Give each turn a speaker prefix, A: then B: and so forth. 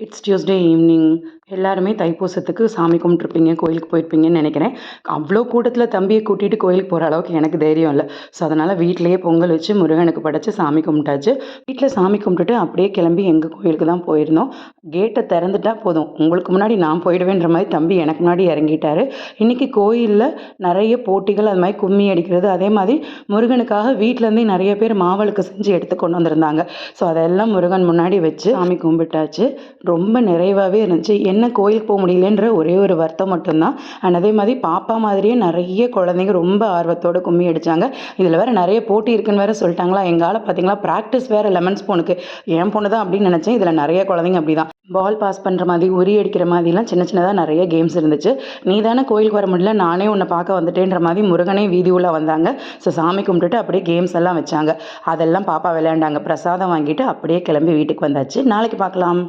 A: It's Tuesday evening. எல்லாருமே தைப்பூசத்துக்கு சாமி கும்பிட்ருப்பீங்க, கோயிலுக்கு போயிருப்பீங்கன்னு நினைக்கிறேன். அவ்வளோ கூட்டத்தில் தம்பியை கூட்டிகிட்டு கோயிலுக்கு போகிற அளவுக்கு எனக்கு தைரியம் இல்லை. ஸோ அதனால் வீட்டிலேயே பொங்கல் வச்சு முருகனுக்கு படைச்சு சாமி கும்பிட்டாச்சு. வீட்டில் சாமி கும்பிட்டுட்டு அப்படியே கிளம்பி எங்கள் கோயிலுக்கு தான் போயிருந்தோம். கேட்டை திறந்துட்டா போதும், உங்களுக்கு முன்னாடி நான் போயிடுவேன்ற மாதிரி தம்பி எனக்கு முன்னாடி இறங்கிட்டாரு. இன்றைக்கி கோயிலில் நிறைய போட்டிகள், அது மாதிரி கும்மி அடிக்கிறது, அதே மாதிரி முருகனுக்காக வீட்டிலேருந்தே நிறைய பேர் மாவிளக்கு செஞ்சு எடுத்து கொண்டு வந்திருந்தாங்க. ஸோ அதெல்லாம் முருகன் முன்னாடி வச்சு சாமி கும்பிட்டாச்சு. ரொம்ப நிறைவாகவே இருந்துச்சு. என்ன கோயிலுக்கு போக முடியலன்ற ஒரே ஒரு வருத்தம் மட்டும்தான். அண்ட் அதே மாதிரி பாப்பா மாதிரியே நிறைய குழந்தைங்க ரொம்ப ஆர்வத்தோடு கும்மி அடித்தாங்க. இதில் வேறு நிறைய போட்டி இருக்குன்னு வேறு சொல்லிட்டாங்களா. எங்கால் பார்த்தீங்களா ப்ராக்டிஸ் வேறு லெமன் ஸ்பூனுக்கு. என் பொண்ணு தான் அப்படின்னு நினச்சேன். இதில் நிறைய குழந்தைங்க அப்படி தான் பால் பாஸ் பண்ணுற மாதிரி, உரி அடிக்கிற மாதிரிலாம் சின்ன சின்னதாக நிறைய கேம்ஸ் இருந்துச்சு. நீ தானே கோயிலுக்கு வர முடியல, நானே உன்னை பார்க்க வந்துட்டேன்ற மாதிரி முருகனே வீதி உள்ள வந்தாங்க. ஸோ சாமி கும்பிட்டுட்டு அப்படியே கேம்ஸ் எல்லாம் வச்சாங்க. அதெல்லாம் பாப்பா விளையாண்டாங்க. பிரசாதம் வாங்கிட்டு அப்படியே கிளம்பி வீட்டுக்கு வந்தாச்சு. நாளைக்கு பார்க்கலாம்.